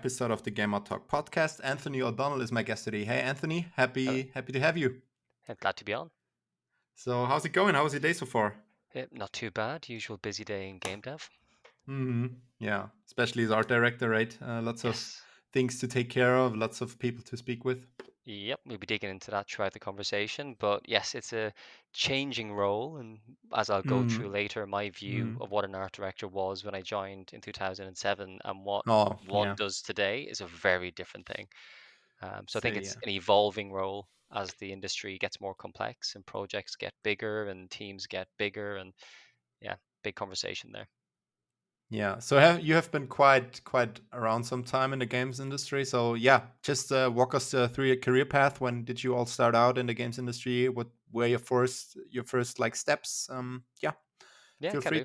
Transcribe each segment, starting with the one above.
episode of the Gamer Talk podcast. Anthony O'Donnell is my guest today. Hey, Anthony, Hello. happy to have you. Glad to be on. So, how's it going? How was your day so far? Not too bad. Usual busy day in game dev. Yeah, especially as art director, right? Lots of Yes. things to take care of, lots of people to speak with. Yep, we'll be digging into that throughout the conversation. But yes, it's a changing role. And as I'll go through Mm, later, my view mm. of what an art director was when I joined in 2007 and what Oh, one yeah. does today is a very different thing. So I think Say, it's yeah. an evolving role as the industry gets more complex and projects get bigger and teams get bigger. And yeah, big conversation there. Yeah. So you have been quite around some time in the games industry. So yeah, just walk us through your career path. When did you all start out in the games industry? What were your first like steps? Yeah, Yeah, feel can free do.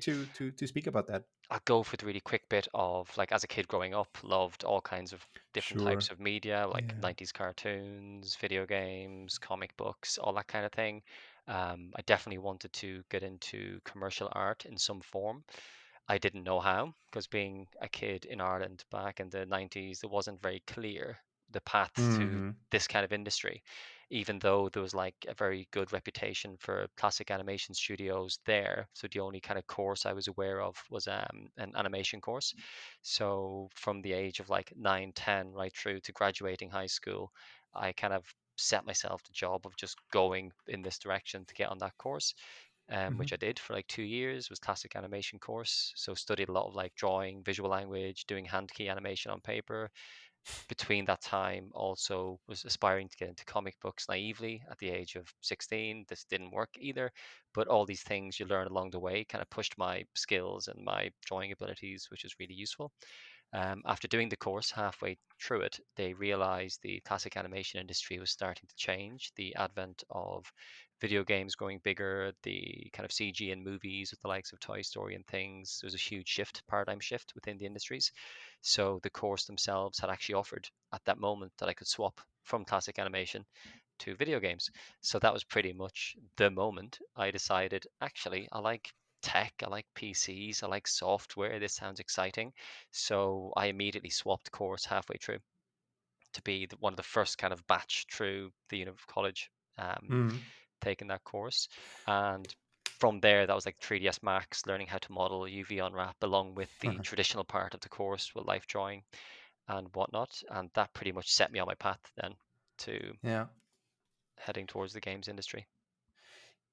to speak about that. I'll go for the really quick bit of like as a kid growing up, loved all kinds of different types Sure. of media, like Yeah. 90s cartoons, video games, comic books, all that kind of thing. I definitely wanted to get into commercial art in some form. I didn't know how because being a kid in Ireland back in the 90s, it wasn't very clear the path to Hmm. this kind of industry, even though there was like a very good reputation for classic animation studios there. So the only kind of course I was aware of was an animation course. So from the age of like 9, 10, right through to graduating high school, I kind of set myself the job of just going in this direction to get on that course, which I did for like 2 years. Was classic animation course. So studied a lot of like drawing, visual language, doing hand key animation on paper. Between that time, also was aspiring to get into comic books naively at the age of 16. This didn't work either, but all these things you learn along the way kind of pushed my skills and my drawing abilities, which is really useful. After doing the course halfway through it, they realized the classic animation industry was starting to change. The advent of video games growing bigger, the kind of CG in movies with the likes of Toy Story and things, there was a huge shift, paradigm shift within the industries. So the course themselves had actually offered at that moment that I could swap from classic animation to video games. So that was pretty much the moment I decided actually I like tech, I like PCs, I like software. This sounds exciting. So I immediately swapped course halfway through to be one of the first kind of batch through the college, um, Hmm. taking that course. And from there, that was like 3ds Max, learning how to model UV on wrap, along with the traditional part of the course with life drawing and whatnot. And that pretty much set me on my path then to Yeah. heading towards the games industry.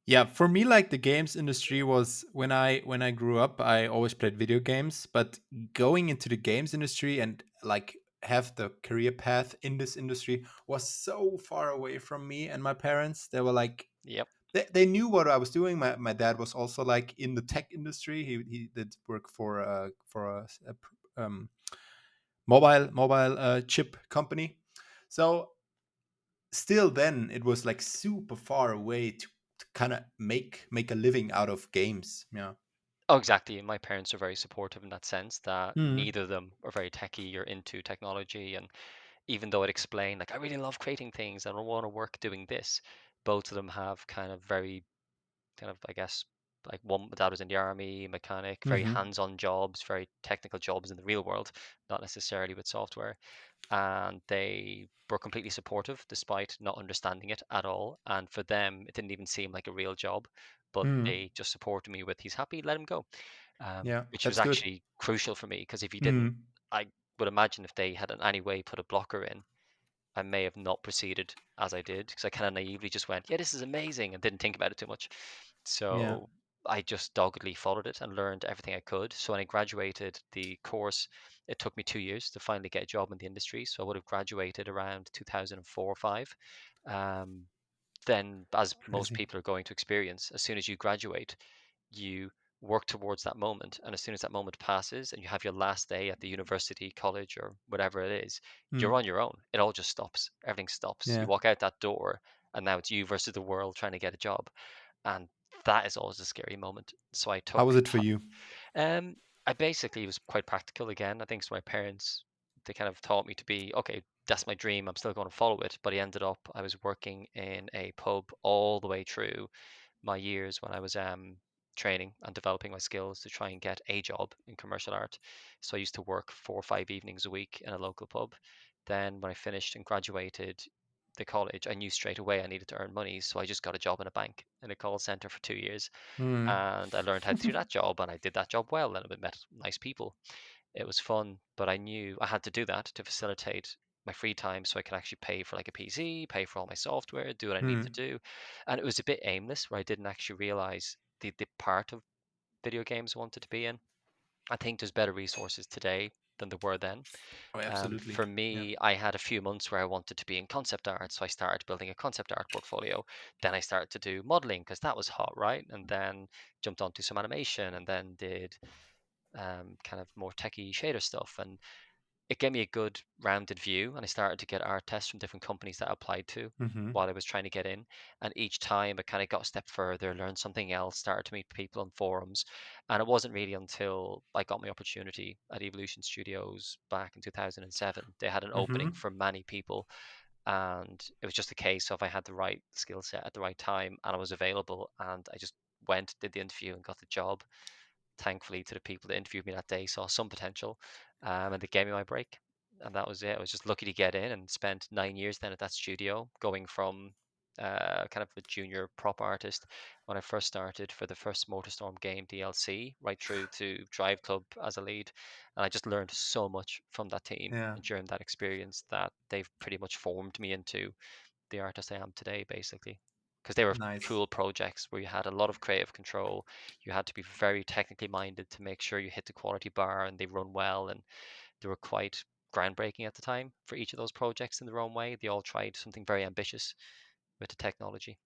Yeah, for me, like the games industry was when I grew up, I always played video games, but going into the games industry and like have the career path in this industry was so far away from me and my parents. They were like Yep. they knew what I was doing. My dad was also like in the tech industry. He did work for a mobile chip company. So still then it was like super far away to kind of make a living out of games. Yeah. Oh, exactly. My parents are very supportive in that sense that Mm. neither of them are very techy or into technology. And even though I'd explain, like, I really love creating things, I don't want to work doing this, both of them have kind of very kind of, I guess, like one my dad was in the army, mechanic, very Hmm. hands-on jobs, very technical jobs in the real world, not necessarily with software. And they were completely supportive despite not understanding it at all. And for them, it didn't even seem like a real job, but Mm. they just supported me with, he's happy, let him go, Yeah, which was that's good. actually crucial for me because if you didn't, Mm. I would imagine if they had in any way put a blocker in, I may have not proceeded as I did because I kind of naively just went, yeah, this is amazing, and didn't think about it too much. Yeah. So I just doggedly followed it and learned everything I could. So when I graduated the course, it took me 2 years to finally get a job in the industry. So I would have graduated around 2004 or 5. Um, then, as most Crazy. people are going to experience, as soon as you graduate, you work towards that moment. And as soon as that moment passes and you have your last day at the university, college, or whatever it is, you're Mm. on your own. It all just stops. Everything stops. You Yeah. walk out that door, and now it's you versus the world trying to get a job. And that is always a scary moment. So I How took was it for you? um I basically was quite practical again. I think so my parents, they kind of taught me to be okay, that's my dream. I'm still going to follow it. But I was working in a pub all the way through my years when I was training and developing my skills to try and get a job in commercial art. So I used to work 4 or 5 evenings a week in a local pub. Then when I finished and graduated the college, I knew straight away I needed to earn money, so I just got a job in a bank in a call center for 2 years, Mm. and I learned how to do that job, and I did that job well, and I met nice people. It was fun, but I knew I had to do that to facilitate my free time so I could actually pay for like a PC, pay for all my software, do what I need to Mm. do. And it was a bit aimless where I didn't actually realize the part of video games I wanted to be in. I think there's better resources today than there were then. Oh, absolutely. For Yeah. me, I had a few months where I wanted to be in concept art, so I started building a concept art portfolio. Then I started to do modeling because that was hot, right? And then jumped onto some animation, and then did kind of more techie shader stuff. And it gave me a good rounded view, and I started to get art tests from different companies that I applied to Hmm. while I was trying to get in. And each time I kind of got a step further, learned something else, started to meet people on forums. And it wasn't really until I got my opportunity at Evolution Studios back in 2007. They had an opening Hmm. for many people, and it was just a case of I had the right skill set at the right time and I was available, and I just went, did the interview, and got the job. Thankfully, to the people that interviewed me that day, saw some potential, and they gave me my break. And that was it. I was just lucky to get in and spent 9 years then at that studio, going from kind of a junior prop artist when I first started for the first MotorStorm game DLC, right through to Drive Club as a lead. And I just learned so much from that team Yeah. during that experience that they've pretty much formed me into the artist I am today, basically. Because they were Nice. cool projects where you had a lot of creative control. You had to be very technically minded to make sure you hit the quality bar and they run well. And they were quite groundbreaking at the time for each of those projects in their own way. They all tried something very ambitious with the technology.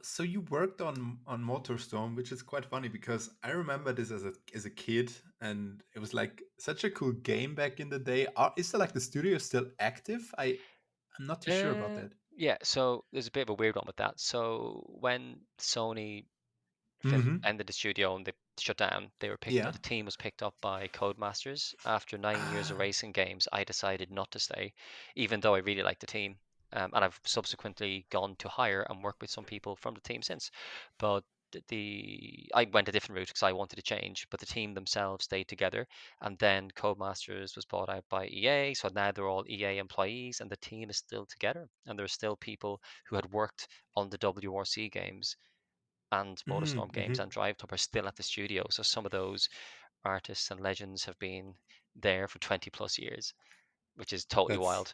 So you worked on MotorStorm, which is quite funny because I remember this as a kid, and it was like such a cool game back in the day. Is there like the studio still active? I'm not too sure about Uh, that. yeah, so there's a bit of a weird one with that. So when Sony Hmm. ended the studio and they shut down. They were picked up. Yeah. The team was picked up by Codemasters. After 9 years of Ah. racing games, I decided not to stay, even though I really liked the team. And I've subsequently gone to hire and work with some people from the team since. But I went a different route because I wanted to change, but the team themselves stayed together. And then Codemasters was bought out by EA, so now they're all EA employees, and the team is still together. And there's still people who had worked on the WRC games and MotorStorm games Mm-hmm. and Drive Club are still at the studio. So some of those artists and legends have been there for 20 plus years, which is totally That's wild.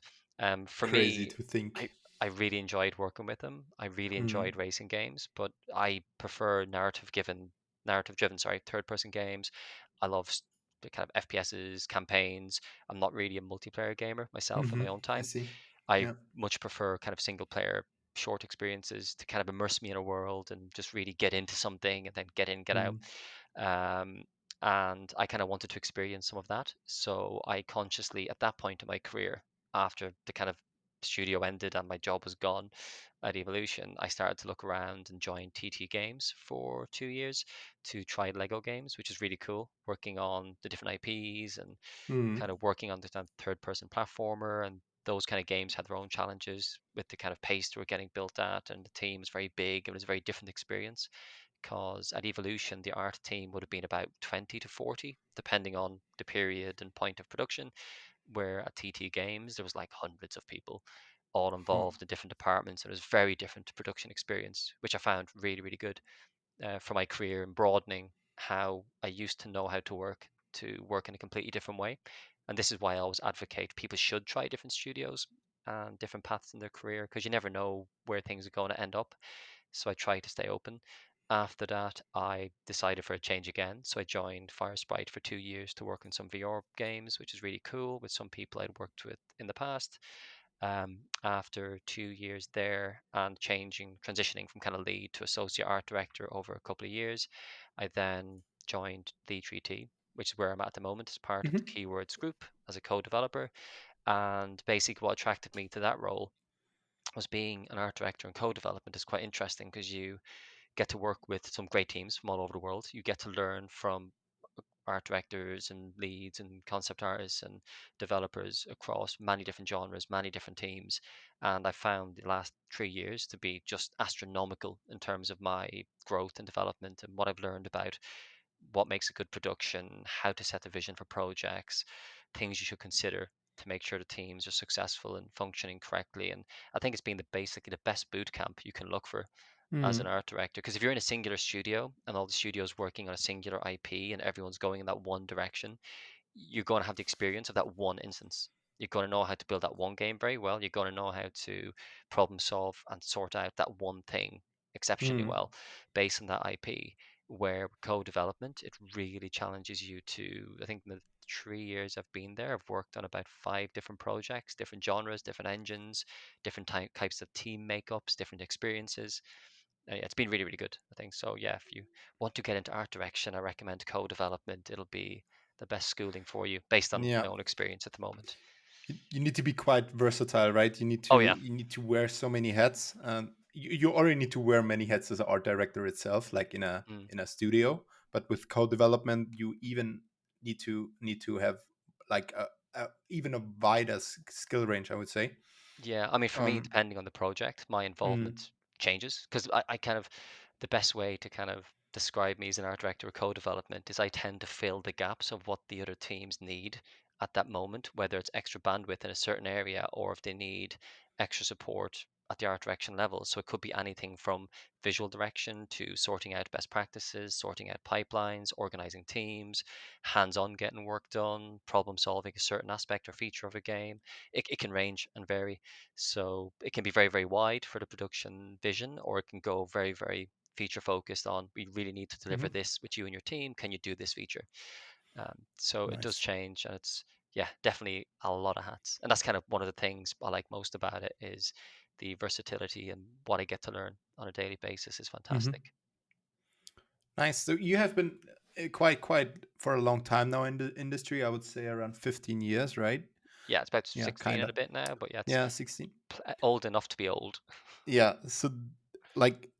For crazy me, to I, think. I really enjoyed working with them. I really enjoyed Mm. racing games, but I prefer narrative driven, sorry, third person games. I love the kind of FPSs, campaigns. I'm not really a multiplayer gamer myself in Hmm. my own I time. see. I Yeah. much prefer kind of single player short experiences to kind of immerse me in a world and just really get into something and then get in, get out. Mm. Um, and I kind of wanted to experience some of that. So I consciously, at that point in my career, after the kind of studio ended and my job was gone at Evolution, I started to look around and joined TT Games for 2 years to try Lego games, which is really cool, working on the different IPs and kind Mm. of working on the kind of third person platformer. And those kind of games had their own challenges with the kind of pace they were getting built at, and the team was very big. It was a very different experience because at Evolution, the art team would have been about 20 to 40, depending on the period and point of production, where at TT Games, there was like hundreds of people all Huh. involved in different departments. And it was very different production experience, which I found really, really good for my career and broadening how I used to know how to work in a completely different way. And this is why I always advocate people should try different studios and different paths in their career because you never know where things are going to end up. So I try to stay open. After that, I decided for a change again. So I joined Firesprite for 2 years to work on some VR games, which is really cool with some people I'd worked with in the past. After 2 years there and transitioning from kind of lead to associate art director over a couple of years, I then joined d3t, which is where I'm at the moment as part of the Hmm. Keywords group as a co-developer. And basically, what attracted me to that role was being an art director and co-development is quite interesting because you get to work with some great teams from all over the world. You get to learn from art directors and leads and concept artists and developers across many different genres, many different teams. And I found the last 3 years to be just astronomical in terms of my growth and development and what I've learned about what makes a good production, how to set the vision for projects, things you should consider to make sure the teams are successful and functioning correctly. And I think it's been basically the best boot camp you can look for as an Mm. art director. Because if you're in a singular studio and all the studios working on a singular IP and everyone's going in that one direction, you're going to have the experience of that one instance. You're going to know how to build that one game very well. You're going to know how to problem solve and sort out that one thing exceptionally Mm. well based on that IP. Where co-development, it really challenges you to, I think in the 3 years I've been there, I've worked on about 5 different projects, different genres, different engines, different types of team makeups, different experiences. Yeah, it's been really, really good, I think. So yeah, if you want to get into art direction, I recommend co-development. It'll be the best schooling for you based on my Yeah. own experience at the moment. You need to be quite versatile, right? Oh yeah. You need to wear so many hats. You already need to wear many hats as an art director itself, like Mm. in a studio. But with co-development, you even need to have like a even a wider skill range, I would say. Yeah, I mean, for me, Um. depending on the project, my Mm. involvement changes because I kind of, the best way to kind of describe me as an art director or co-development is I tend to fill the gaps of what the other teams need at that moment, whether it's extra bandwidth in a certain area or if they need extra support at the art direction level. So it could be anything from visual direction to sorting out best practices, sorting out pipelines, organizing teams, hands-on getting work done, problem solving a certain aspect or feature of a game. It can range and vary. So it can be very, very wide for the production vision, or it can go very, very feature focused on we really need to deliver Hmm. this with you and your team. Can you do this feature? So it does Nice. change, and it's yeah, definitely a lot of hats. And that's kind of one of the things I like most about it is the versatility and what I get to learn on a daily basis is Hmm. fantastic. Nice. So you have been quite for a long time now in the industry. I would say around 15 years, right? Yeah, it's about Yeah, 16 kind and a of. bit now, but yeah, it's Yeah, 16. old enough to be old. Yeah. So, like,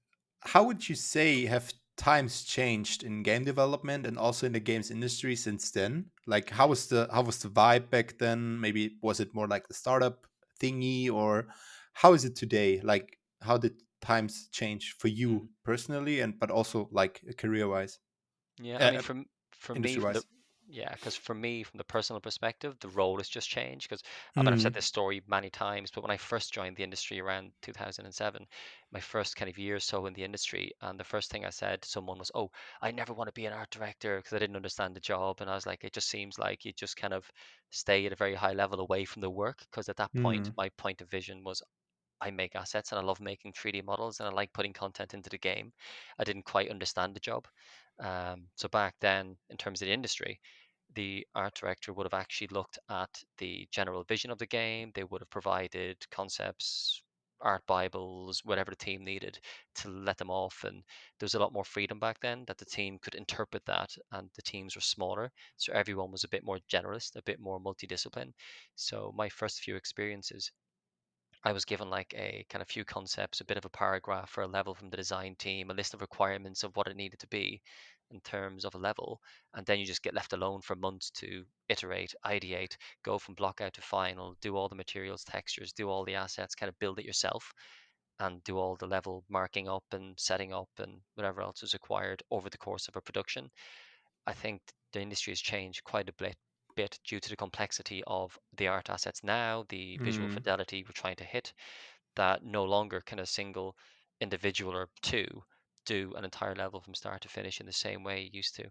how would you say have times changed in game development and also in the games industry since then? Like, how was the vibe back then? Maybe was it more like the startup thingy, or how is it today? Like, how did times change for Mm. you personally, and but also like career wise, Yeah, I mean, uh, for me, industry from the wise? yeah, because for me, from the personal perspective, the role has just changed. Because I mean, I've said Mm. this story many times, but when I first joined the industry around 2007, my first kind of year or so in the industry, and the first thing I said to someone was, "Oh, I never want to be an art director," because I didn't understand the job, and I was like, "It just seems like you just kind of stay at a very high level away from the work." Because at that point, Mm. my point of vision was I make assets and I love making 3D models and I like putting content into the game. I didn't quite understand the job. So back then, in terms of the industry, the art director would have actually looked at the general vision of the game. They would have provided concepts, art bibles, whatever the team needed to let them off. And there was a lot more freedom back then that the team could interpret that, and the teams were smaller, so everyone was a bit more generalist, a bit more multidiscipline. So my first few experiences, I was given like a kind of few concepts, a bit of a paragraph for a level from the design team, a list of requirements of what it needed to be in terms of a level, and then you just get left alone for months to iterate, ideate, go from block out to final, do all the materials, textures, do all the assets, kind of build it yourself, and do all the level marking up and setting up and whatever else is required over the course of a production. I think the industry has changed quite a bit due to the complexity of the art assets now, the visual Mm. fidelity we're trying to hit, that no longer can a single individual or two do an entire level from start to finish in the same way it used to.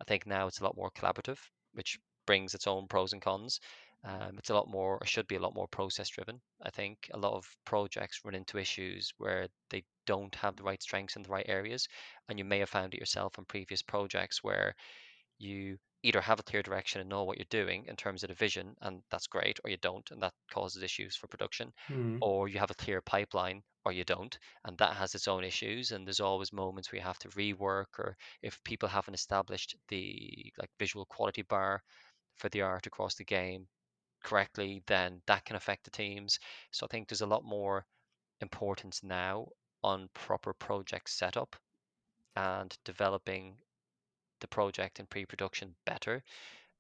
I think now it's a lot more collaborative, which brings its own pros and cons. It's a lot more, or should be a lot more process driven. I think a lot of projects run into issues where they don't have the right strengths in the right areas. And you may have found it yourself in previous projects where you either have a clear direction and know what you're doing in terms of the vision, and that's great, or you don't, and that causes issues for production, Mm. or you have a clear pipeline, or you don't, and that has its own issues. And there's always moments where you have to rework, or if people haven't established the like visual quality bar for the art across the game correctly, then that can affect the teams. So I think there's a lot more importance now on proper project setup and developing the project in pre-production better.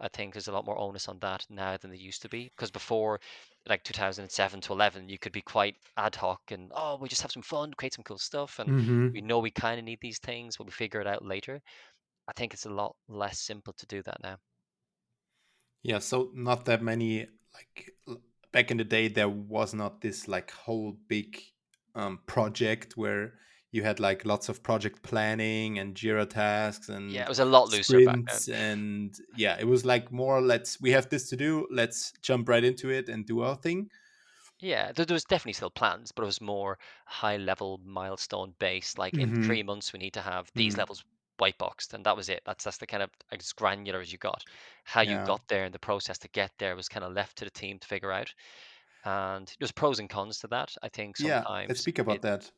I think there's a lot more onus on that now than there used to be. Because before, like 2007 to 11, you could be quite ad hoc and, oh, we just have some fun, create some cool stuff, and we Hmm. know we kind of need these things, but we figure it out later. I think it's a lot less simple to do that now. Yeah, so not that many back in the day there was not this like whole big project where you had like lots of project planning and Jira tasks Yeah, and it was a lot looser back then. sprints, and yeah, it was like more, let's we have this to do, let's jump right into it and do our thing. Yeah, there was definitely still plans, but it was more high level milestone based. Like in Hmm. 3 months, we need to have these Mm. levels white boxed, and that was it. That's the kind of as granular as you got. How you Yeah. got there and the process to get there was kind of left to the team to figure out. And there's pros and cons to that. I think Yeah, let's sometimes speak about it, that.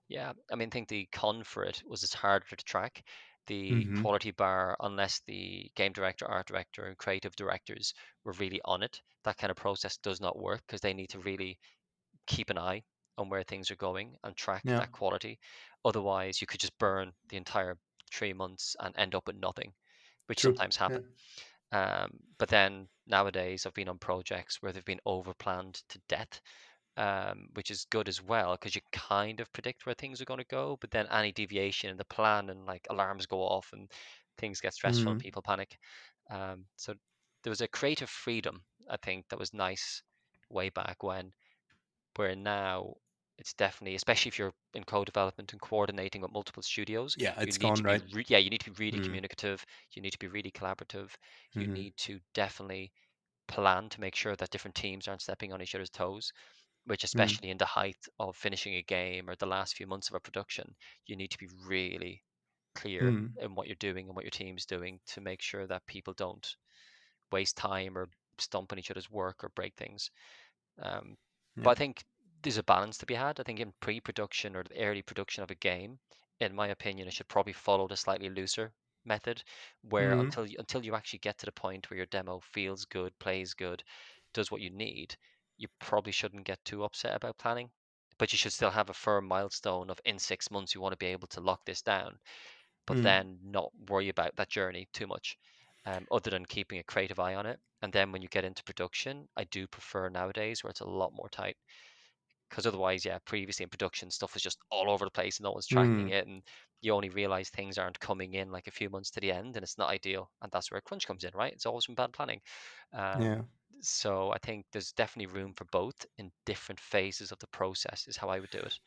yeah, I mean, I think the con for it was it's harder to track the Hmm. quality bar unless the game director, art director, and creative directors were really on it. That kind of process does not work because they need to really keep an eye on where things are going and track Yeah, that quality. Otherwise, you could just burn the entire 3 months and end up with nothing, which true. sometimes Yeah. happen. But then nowadays, I've been on projects where they've been overplanned to death, which is good as well because you kind of predict where things are going to go. But then any deviation in the plan and like alarms go off and things get stressful and Hmm. people panic. So there was a creative freedom, I think, that was nice way back when, where now it's definitely, especially if you're in co-development and coordinating with multiple studios, Yeah, you it's need gone, to be right? yeah, you need to be really Mm. communicative, you need to be really collaborative, you Hmm. need to definitely plan to make sure that different teams aren't stepping on each other's toes, which Mm. especially in the height of finishing a game or the last few months of a production, you need to be really clear Mm. in what you're doing and what your team's doing to make sure that people don't waste time or stomp on each other's work or break things. Um, but Yeah. I think there's a balance to be had. I think in pre-production or the early production of a game, in my opinion, it should probably follow the slightly looser method, where Mm. until you actually get to the point where your demo feels good, plays good, does what you need, you probably shouldn't get too upset about planning. But you should still have a firm milestone of in 6 months you want to be able to lock this down, but Mm. then not worry about that journey too much, other than keeping a creative eye on it. And then when you get into production, I do prefer nowadays where it's a lot more tight. Because otherwise, yeah, previously in production, stuff was just all over the place and no one's tracking Mm. it. And you only realize things aren't coming in like a few months to the end, and it's not ideal. And that's where crunch comes in, right? It's always from bad planning. Yeah. Um, so I think there's definitely room for both in different phases of the process, is how I would do it.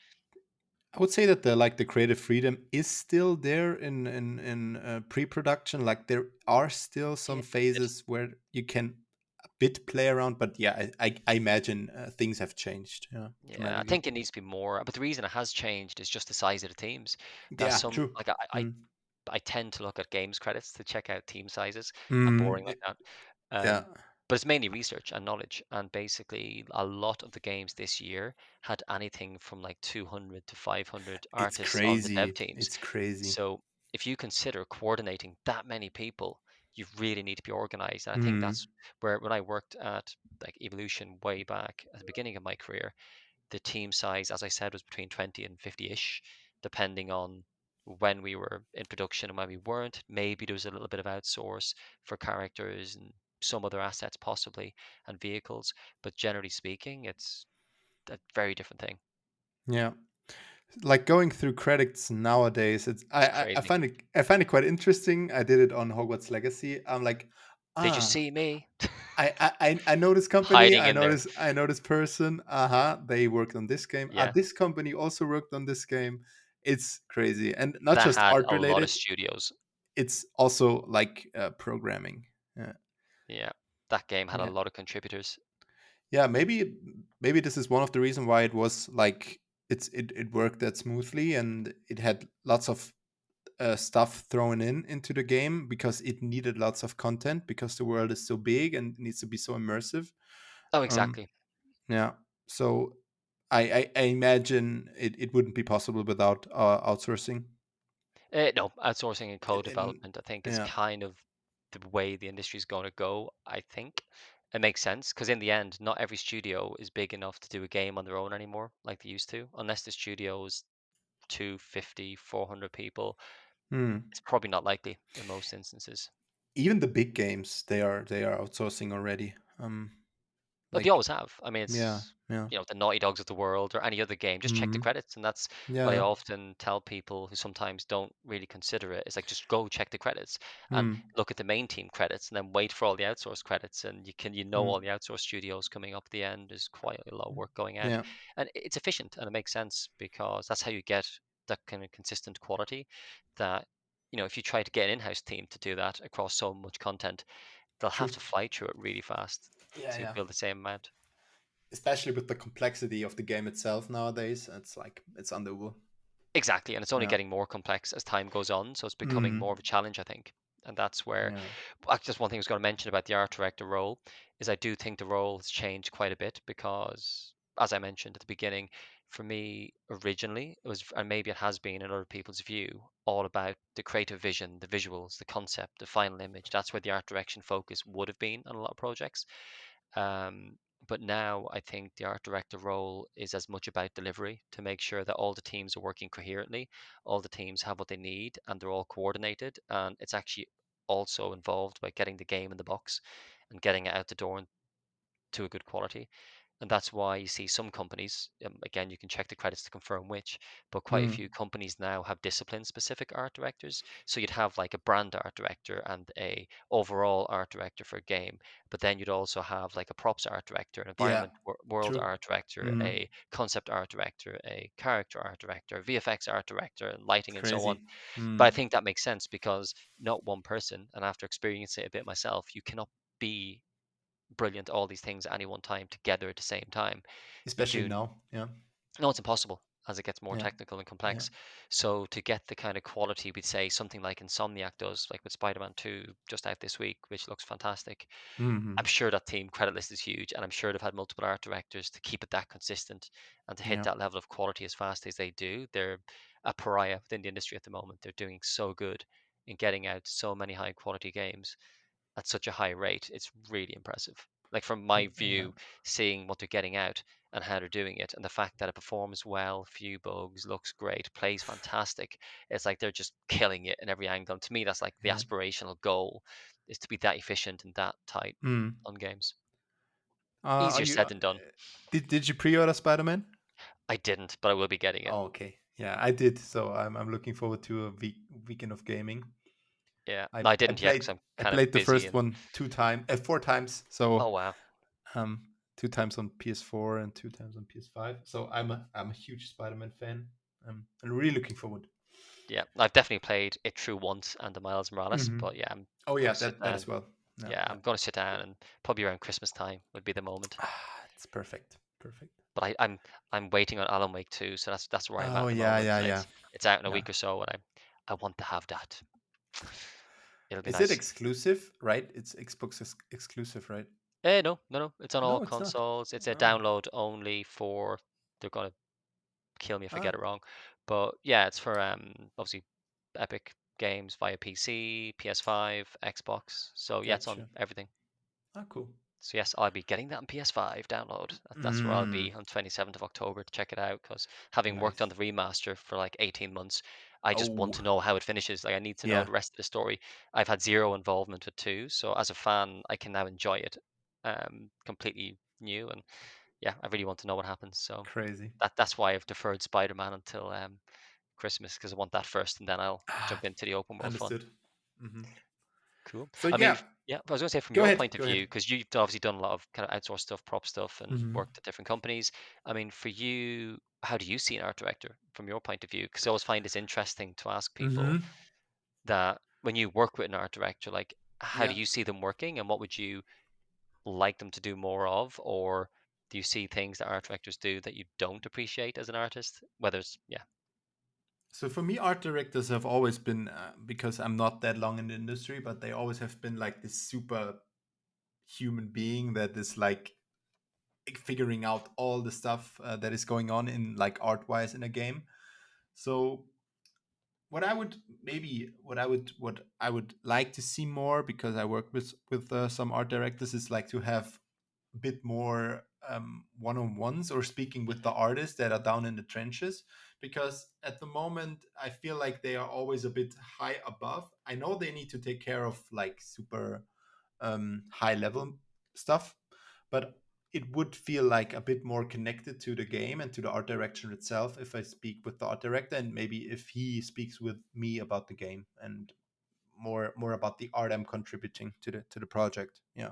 I would say that the creative freedom is still there in pre-production. Like there are still Yeah, some phases where you can a bit play around, but yeah, I imagine things have changed. Yeah, yeah, I dramatically. think it needs to be more. But the reason it has changed is just the size of the teams. That Yeah, some true. like Mm. I tend to look at games credits to check out team sizes. I'm Mm. boring like that. Yeah, But it's mainly research and knowledge. And basically, a lot of the games this year had anything from like 200 to 500 it's artists on the dev crazy. teams. It's crazy. So if you consider coordinating that many people, you really need to be organized. And I think Mm. that's where when I worked at like Evolution way back at the beginning of my career, the team size, as I said, was between 20 and 50-ish, depending on when we were in production and when we weren't. Maybe there was a little bit of outsource for characters and some other assets possibly and vehicles, but generally speaking, it's a very different thing. Yeah. Like going through credits nowadays, it's It's I crazy. find it quite interesting. I did it on Hogwarts Legacy. I'm like, Did you ah, see me I know this company. hiding in there? I know this person. Uh-huh. They worked on this game. Yeah, This company also worked on this game. It's crazy, and not that just had art a lot of related. studios. It's also like programming. Yeah, Yeah, that game had a yeah, lot of contributors. yeah. Maybe this is one of the reasons why it was like it worked that smoothly, and it had lots of stuff thrown into the game because it needed lots of content because the world is so big and needs to be so immersive. Oh, Um, exactly. yeah. So I imagine it wouldn't be possible without outsourcing. No, outsourcing and And co-development, I think, is yeah, kind of the way the industry is going to go. I think it makes sense because in the end, not every studio is big enough to do a game on their own anymore, like they used to, unless the studio is 250, 400 people. Hmm. It's probably not likely in most instances. Even the big games, they are outsourcing already. But they Like always have. I mean, yeah, it's, yeah. the Naughty Dogs of the world or any other game. Just check the Hmm. credits, and that's Yeah, what I yeah. often tell people who sometimes don't really consider it. It's like just go check the credits and Hmm. look at the main team credits, and then wait for all the outsourced credits, and all Hmm. the outsourced studios coming up at the end. There's quite a lot of work going out, Yeah. and it's efficient and it makes sense because that's how you get that kind of consistent quality. That if you try to get an in-house team to do that across so much content, they'll have True. to fly through it really fast Yeah, to yeah. build the same amount. Especially with the complexity of the game itself nowadays, it's like it's undoable. Exactly, and it's only Yeah. getting more complex as time goes on, so it's becoming more Hmm. of a challenge, I think. And that's where, Yeah. just one thing I was going to mention about the art director role is I do think the role has changed quite a bit because, as I mentioned at the beginning, for me originally it was, and maybe it has been in other people's view, all about the creative vision, the visuals, the concept, the final image. That's where the art direction focus would have been on a lot of projects. Um, but now I think the art director role is as much about delivery to make sure that all the teams are working coherently, all the teams have what they need, and they're all coordinated. And it's actually also involved by getting the game in the box and getting it out the door to a good quality. And that's why you see some companies, again, you can check the credits to confirm which, but quite a Hmm. few companies now have discipline specific art directors. So you'd have like a brand art director and a overall art director for a game, but then you'd also have like a props art director, an Yeah. environment world True. art director, Hmm. a concept art director, a character art director, VFX art director, and lighting and so on. Crazy. Hmm. But I think that makes sense because not one person, and after experiencing it a bit myself, you cannot be brilliant all these things at any one time together at the same time. You Especially do now. Yeah. no, it's impossible as it gets more Yeah. technical and Yeah. complex. So to get the kind of quality we'd say something like Insomniac does, like with Spider-Man 2 just out this week, which looks fantastic. I'm Hmm. sure that team credit list is huge, and I'm sure they've had multiple art directors to keep it that consistent and to hit Yeah. that level of quality as fast as they do. They're a pariah within the industry at the moment. They're doing so good in getting out so many high quality games at such a high rate. It's really impressive. Like from my Yeah. view, seeing what they're getting out and how they're doing it, and the fact that it performs well, few bugs, looks great, plays fantastic. It's like they're just killing it in every angle. And to me, that's like the Yeah. aspirational goal is to be that efficient and that tight Mm. on games. Are Easier you? said than done. Did you pre-order Spider-Man? I didn't, but I will be getting it. Oh, okay. Yeah, I did. So I'm looking forward to a weekend of gaming. Yeah, I no, I I didn't yet because played I'm I kind of played the busy first and one four times. oh So wow. um, two times on PS4 and two times on PS5. So I'm a huge Spider-Man fan. I'm really looking forward. Yeah, I've definitely played it through once and the Miles Morales, Hmm. but yeah, I'm Oh yeah, gonna sit that as down. well. Yeah, Yeah, yeah. I'm gonna sit down and probably around Christmas time would be the moment. It's perfect. Perfect. But I'm waiting on Alan Wake 2, so that's where I'm at Oh the yeah, moment. yeah, And yeah, it's out in a yeah. week or so, and I want to have that. It'll be Is it nice. exclusive? Right? It's Xbox exclusive, right? No, no, no. It's on all No, it's not. consoles. It's a Oh. download only for. They're gonna kill me if I get Ah, it wrong, but yeah, it's for obviously Epic Games via PC, PS5, Xbox. So yeah, it's on gotcha. everything. Ah, cool. So yes, I'll be getting that on PS5 download. That's where I'll Mm, be on 27th of October to check it out. Because having worked on nice. the remaster for like 18 months, I just want Oh, to know how it finishes. Like I need to know yeah. the rest of the story. I've had zero involvement with two, so as a fan, I can now enjoy it completely new. And yeah, I really want to know what happens. So Crazy. that's why I've deferred Spider-Man until Christmas because I want that first, and then I'll Ah, jump into the open world fun. understood. Hmm. Cool. So I mean, yeah, yeah, but I was going to say from go your ahead. point of Go ahead. view, because you've obviously done a lot of kind of outsourced stuff, prop stuff, and Hmm. worked at different companies. I mean, for you, how do you see an art director from your point of view? Because I always find it's interesting to ask people Hmm. that when you work with an art director, like, how do Yeah. you see them working, and what would you like them to do more of, or do you see things that art directors do that you don't appreciate as an artist? Whether it's yeah, So for me, art directors have always been because I'm not that long in the industry, but they always have been like this super human being that is like figuring out all the stuff that is going on in like art wise in a game. So what I would what I would like to see more, because I work with some art directors, is like to have a bit more. one-on-ones or speaking with the artists that are down in the trenches, because at the moment I feel like they are always a bit high above. I know they need to take care of like super high level stuff, but it would feel like a bit more connected to the game and to the art direction itself if I speak with the art director, and maybe if he speaks with me about the game and more about the art I'm contributing to the project. Yeah.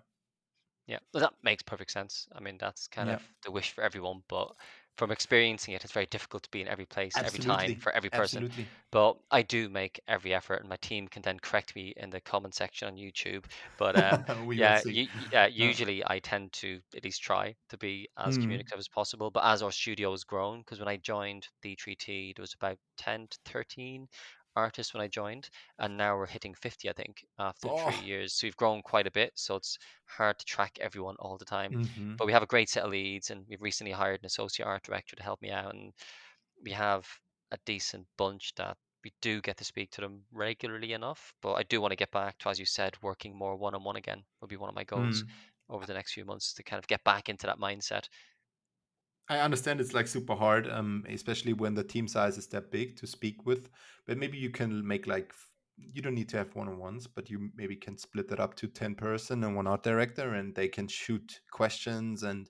Yeah, well, that makes perfect sense. I mean, that's kind Yeah. of the wish for everyone, but from experiencing it, it's very difficult to be in every place, every time Absolutely. for every person. Absolutely. But I do make every effort, and my team can then correct me in the comment section on YouTube. But We will yeah, see. Yeah. usually I tend to at least try to be as Mm. communicative as possible. But as our studio has grown, because when I joined D3T, there was about 10 to 13 artists when I joined, and now we're hitting 50, I think, after Oh. 3 years. So we've grown quite a bit. So it's hard to track everyone all the time. Hmm. But we have a great set of leads, and we've recently hired an associate art director to help me out, and we have a decent bunch that we do get to speak to them regularly enough. But I do want to get back to, as you said, working more one on one again would be one of my goals Mm. over the next few months to kind of get back into that mindset. I understand it's like super hard, especially when the team size is that big to speak with. But maybe you can make like you don't need to have one-on-ones, but you maybe can split it up to 10 person and one art director, and they can shoot questions and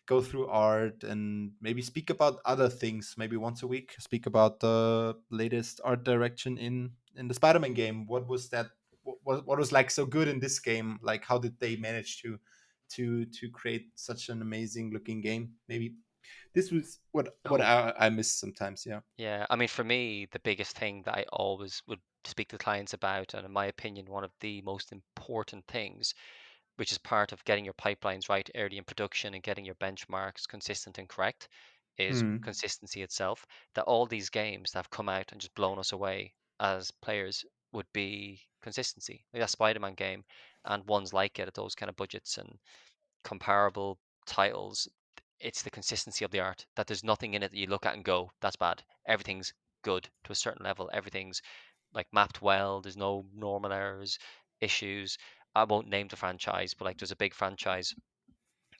go through art and maybe speak about other things. Maybe once a week, speak about the latest art direction in the Spider-Man game. What was that? What was like so good in this game? Like how did they manage to create such an amazing looking game? Maybe this was what Oh, I miss sometimes. Yeah. yeah. I mean, for me, the biggest thing that I always would speak to clients about, and in my opinion, one of the most important things, which is part of getting your pipelines right early in production and getting your benchmarks consistent and correct, is Hmm. consistency itself. That all these games that have come out and just blown us away as players would be consistency. Like that Spider-Man game and ones like it at those kind of budgets and comparable titles. It's the consistency of the art that there's nothing in it that you look at and go, that's bad. Everything's good to a certain level. Everything's like mapped well. There's no normal errors, issues. I won't name the franchise, but like there's a big franchise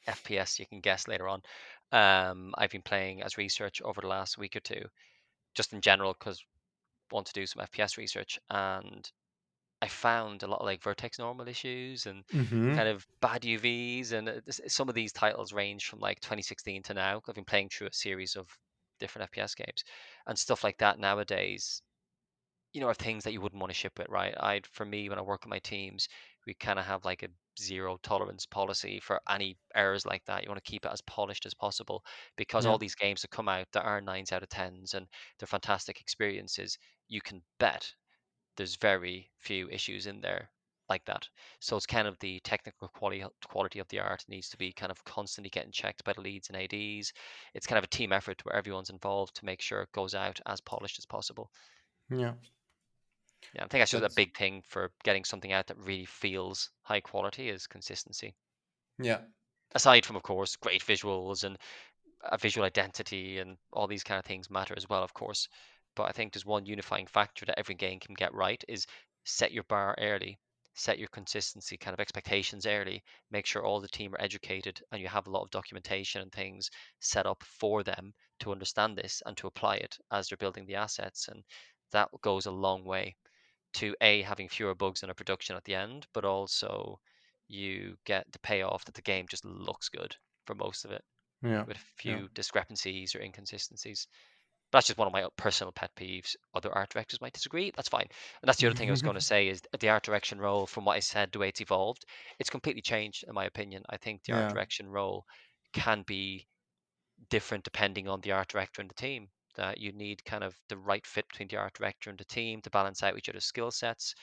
FPS you can guess later on. I've been playing as research over the last week or two, just in general, because I want to do some FPS research, and I found a lot of like vertex normal issues and kind Hmm. of bad UVs, and some of these titles range from like 2016 to now. I've been playing through a series of different FPS games and stuff like that nowadays. Are things that you wouldn't want to ship with, right? For me, when I work with my teams, we kind of have like a zero tolerance policy for any errors like that. You want to keep it as polished as possible because all Yeah. these games that come out that are nines out of tens and they're fantastic experiences, you can bet there's very few issues in there like that. So it's kind of the technical quality of the art needs to be kind of constantly getting checked by the leads and ADs. It's kind of a team effort where everyone's involved to make sure it goes out as polished as possible. Yeah. Yeah, I think that's just a That's big thing for getting something out that really feels high quality is consistency. yeah. Aside from, of course, great visuals and a visual identity and all these kind of things matter as well, of course. But I think there's one unifying factor that every game can get right is set your bar early, set your consistency kind of expectations early, make sure all the team are educated and you have a lot of documentation and things set up for them to understand this and to apply it as they're building the assets. And that goes a long way to A, having fewer bugs in a production at the end, but also you get the payoff that the game just looks good for most of it Yeah. with a Yeah. few discrepancies or inconsistencies. But that's just one of my personal pet peeves. Other art directors might disagree. That's fine. And that's the other thing I was going to say is the art direction role, from what I said, the way it's evolved, it's completely changed, in my opinion. I think the art Yeah. direction role can be different depending on the art director and the team. That you need kind of the right fit between the art director and the team to balance out each other's skill sets.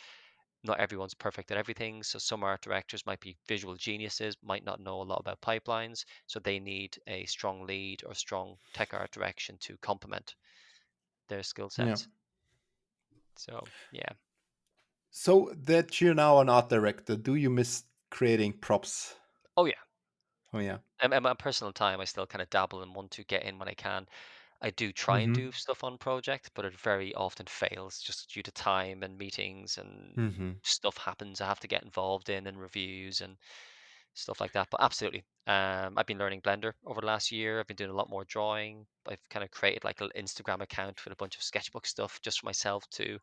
Not everyone's perfect at everything. So some art directors might be visual geniuses, might not know a lot about pipelines. So they need a strong lead or strong tech art direction to complement their skill Yeah. sets. So yeah. So that you're now an art director, do you miss creating props? Oh yeah. Oh yeah. In my personal time, I still kind of dabble and want to get in when I can. I do try and do Mm-hmm. stuff on project, but it very often fails just due to time and meetings and Mm-hmm. stuff happens I have to get involved in and reviews and stuff like that. But absolutely, I've been learning Blender over the last year. I've been doing a lot more drawing. I've kind of created like an Instagram account with a bunch of sketchbook stuff just for myself to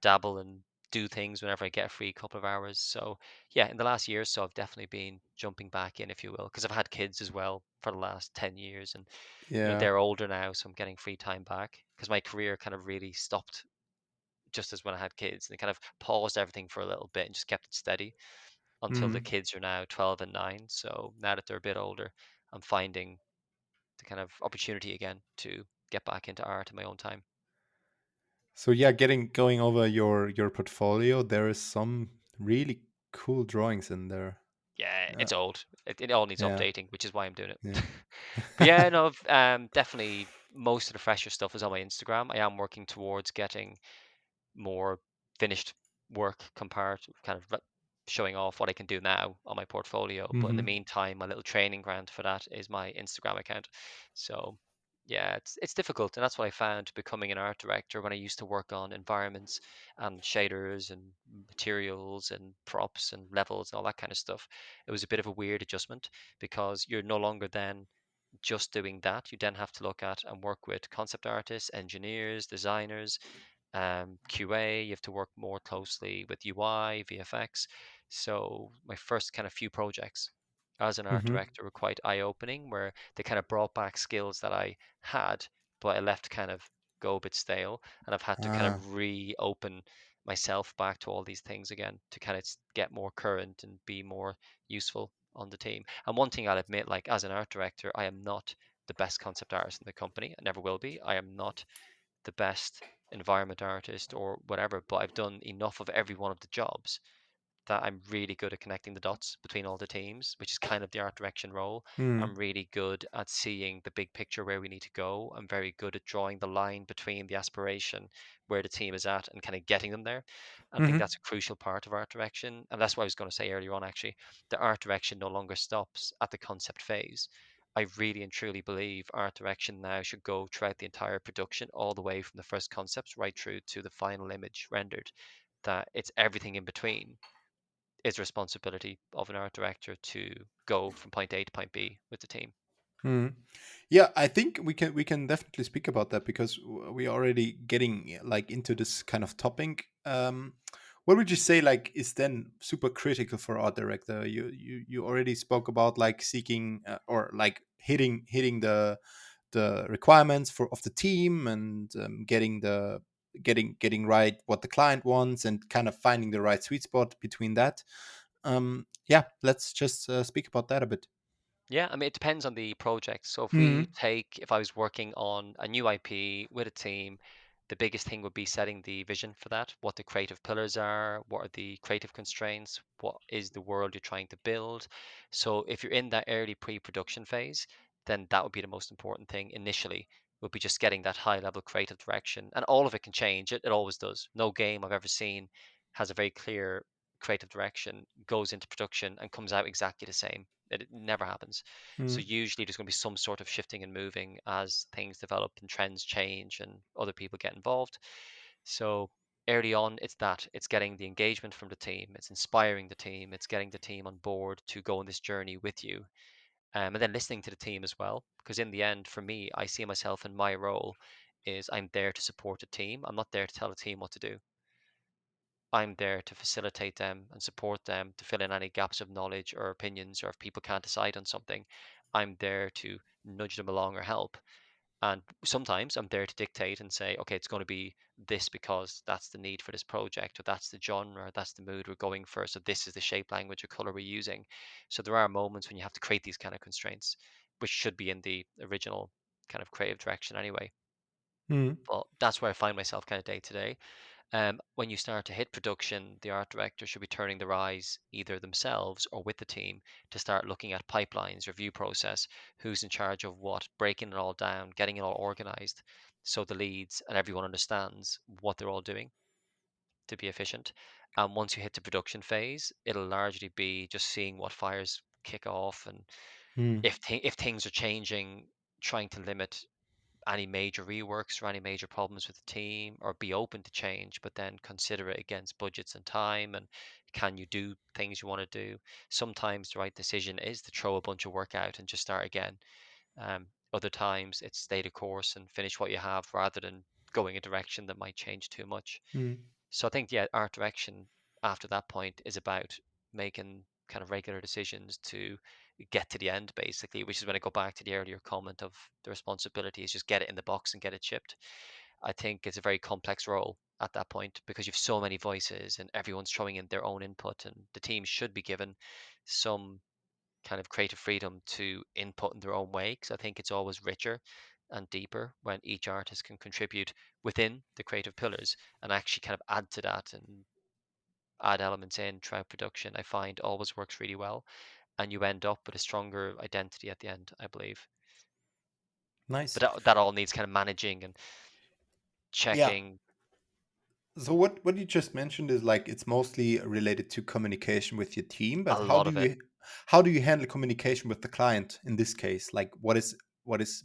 dabble and do things whenever I get a free couple of hours. So yeah, in the last year or so, I've definitely been jumping back in, if you will, because I've had kids as well for the last 10 years, and Yeah. they're older now, so I'm getting free time back because my career kind of really stopped just as when I had kids, and it kind of paused everything for a little bit and just kept it steady until the Mm. kids are now 12 and 9. So now that they're a bit older, I'm finding the kind of opportunity again to get back into art in my own time. So yeah, getting going over your portfolio, there is some really cool drawings in there. Yeah, Uh, it's old. It all needs yeah. updating, which is why I'm doing it. Yeah. But yeah, no, definitely most of the fresher stuff is on my Instagram. I am working towards getting more finished work compared kind of showing off what I can do now on my portfolio. But in the Hmm. meantime, my little training ground for that is my Instagram account. So yeah, it's difficult, and that's what I found becoming an art director when I used to work on environments and shaders and materials and props and levels and all that kind of stuff. It was a bit of a weird adjustment because you're no longer then just doing that. You then have to look at and work with concept artists, engineers, designers, QA. You have to work more closely with UI, VFX. So my first kind of few projects as an art Hmm. director were quite eye-opening, where they kind of brought back skills that I had, but I left kind of go a bit stale, and I've had to kind Ah. of reopen myself back to all these things again to kind of get more current and be more useful on the team. And one thing I'll admit, like as an art director, I am not the best concept artist in the company. I never will be. I am not the best environment artist or whatever, but I've done enough of every one of the jobs that I'm really good at connecting the dots between all the teams, which is kind of the art direction role. I'm Mm. really good at seeing the big picture where we need to go. I'm very good at drawing the line between the aspiration where the team is at and kind of getting them there. I think Hmm. that's a crucial part of art direction. And that's what I was going to say earlier on, actually. The art direction no longer stops at the concept phase. I really and truly believe art direction now should go throughout the entire production, all the way from the first concepts right through to the final image rendered. That it's everything in between is responsibility of an art director to go from point A to point B with the team. Mm. Yeah, I think we can definitely speak about that because we are already getting like into this kind of topic. What would you say like is then super critical for art director? You already spoke about like seeking or like hitting the requirements for of the team and getting the getting right what the client wants and kind of finding the right sweet spot between that. Yeah, let's just speak about that a bit. Yeah, I mean, it depends on the project. So Mm. if I was working on a new IP with a team, the biggest thing would be setting the vision for that, what the creative pillars are, what are the creative constraints, what is the world you're trying to build. So if you're in that early pre-production phase, then that would be the most important thing initially, would be just getting that high level creative direction. And all of it can change. It always does. No game I've ever seen has a very clear creative direction, goes into production and comes out exactly the same. It never happens. So Mm. usually there's going to be some sort of shifting and moving as things develop and trends change and other people get involved. So early on, it's that it's getting the engagement from the team, it's inspiring the team, it's getting the team on board to go on this journey with you, and then listening to the team as well. Because in the end, for me, I see myself in my role is I'm there to support the team. I'm not there to tell the team what to do. I'm there to facilitate them and support them to fill in any gaps of knowledge or opinions, or if people can't decide on something, I'm there to nudge them along or help. And sometimes I'm there to dictate and say, okay, it's going to be this because that's the need for this project, or that's the genre, or that's the mood we're going for. So this is the shape, language, or color we're using. So there are moments when you have to create these kind of constraints, which should be in the original kind of creative direction anyway. Mm. But that's where I find myself kind of day to day. When you start to hit production, the art director should be turning their eyes either themselves or with the team to start looking at pipelines, review process, who's in charge of what, breaking it all down, getting it all organized so the leads and everyone understands what they're all doing to be efficient. And once you hit the production phase, it'll largely be just seeing what fires kick off, and Mm. if things are changing, trying to limit any major reworks or any major problems with the team, or be open to change, but then consider it against budgets and time, and can you do things you want to do. Sometimes the right decision is to throw a bunch of work out and just start again. Other times it's stay the course and finish what you have rather than going a direction that might change too much. Mm. So I think, yeah, art direction after that point is about making kind of regular decisions to get to the end, basically, which is when I go back to the earlier comment of the responsibility is just get it in the box and get it shipped. I think it's a very complex role at that point because you've so many voices and everyone's throwing in their own input, and the team should be given some kind of creative freedom to input in their own way. Because I think it's always richer and deeper when each artist can contribute within the creative pillars and actually kind of add to that and add elements in throughout production. I find always works really well, and you end up with a stronger identity at the end, I believe. But Nice. that all needs kind of managing and Yeah. checking So what you just mentioned is like it's mostly related to communication with your team, but a lot of it. how do you handle communication with the client in this case? Like what is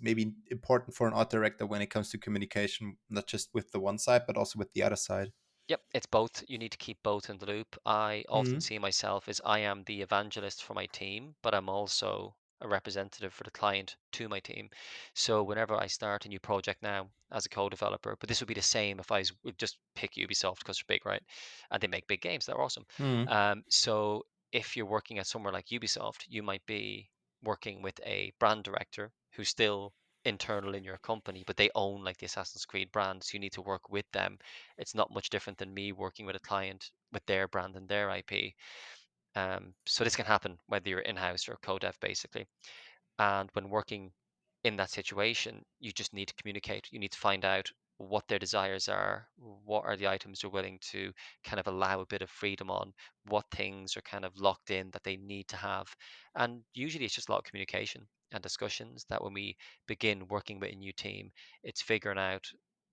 maybe important for an art director when it comes to communication, not just with the one side, but also with the other side? Yep, it's both. You need to keep both in the loop. I often Mm. see myself as I am the evangelist for my team, but I'm also a representative for the client to my team. So whenever I start a new project now as a co-developer, but this would be the same if would just pick Ubisoft because they're big, right? And they make big games. They're awesome. Mm. So if you're working at somewhere like Ubisoft, you might be working with a brand director who's still internal in your company, but they own like the Assassin's Creed brand. So you need to work with them. It's not much different than me working with a client with their brand and their IP. So this can happen whether you're in-house or co-dev, basically. And when working in that situation, you just need to communicate. You need to find out what their desires are, what are the items they're willing to kind of allow a bit of freedom on, what things are kind of locked in that they need to have. And usually it's just a lot of communication and discussions that when we begin working with a new team, it's figuring out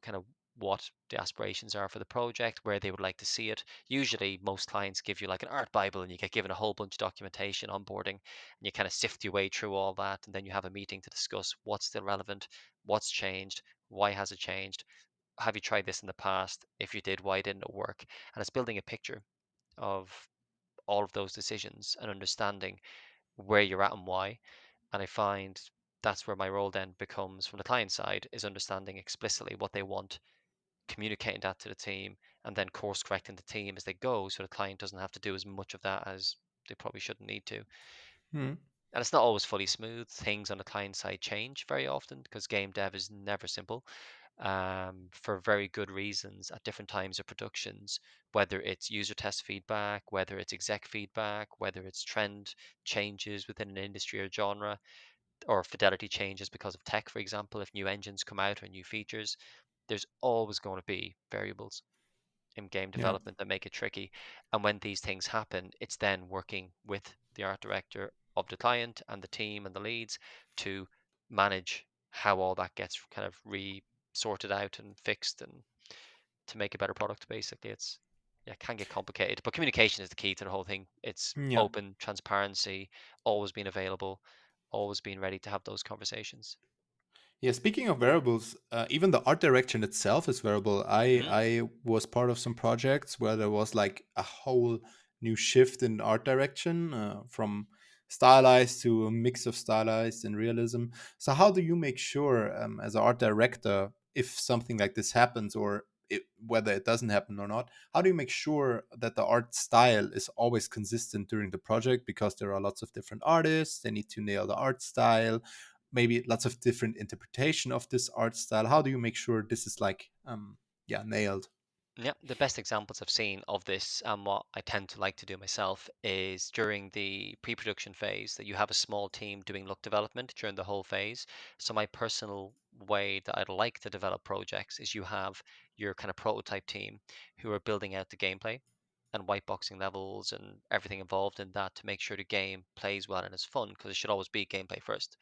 kind of what the aspirations are for the project, where they would like to see it. Usually, most clients give you like an art Bible and you get given a whole bunch of documentation, onboarding, and you kind of sift your way through all that, and then you have a meeting to discuss what's still relevant, what's changed, why has it changed, have you tried this in the past, if you did, why didn't it work. And it's building a picture of all of those decisions and understanding where you're at and why. And I find that's where my role then becomes, from the client side, is understanding explicitly what they want, communicating that to the team, and then course correcting the team as they go so the client doesn't have to do as much of that as they probably shouldn't need to. Mm. And it's not always fully smooth. Things on the client side change very often because game dev is never simple, for very good reasons at different times of productions, whether it's user test feedback, whether it's exec feedback, whether it's trend changes within an industry or genre, or fidelity changes because of tech, for example, if new engines come out or new features. There's always going to be variables in game Yeah. development that make it tricky. And when these things happen, it's then working with the art director of the client and the team and the leads to manage how all that gets kind of sorted out and fixed and to make a better product. Basically, it's yeah, it can get complicated, but communication is the key to the whole thing. It's Yeah. open, transparency, always being available, always being ready to have those conversations. Yeah, speaking of variables, even the art direction itself is variable. Hmm. I was part of some projects where there was like a whole new shift in art direction from stylized to a mix of stylized and realism. So how do you make sure, as an art director, if something like this happens or whether it doesn't happen or not, how do you make sure that the art style is always consistent during the project? Because there are lots of different artists, they need to nail the art style, maybe lots of different interpretation of this art style. How do you make sure this is like yeah, nailed? Yeah, the best examples I've seen of this and what I tend to like to do myself is during the pre-production phase that you have a small team doing look development during the whole phase. So my personal way that I'd like to develop projects is you have your kind of prototype team who are building out the gameplay and whiteboxing levels and everything involved in that to make sure the game plays well and is fun because it should always be gameplay first.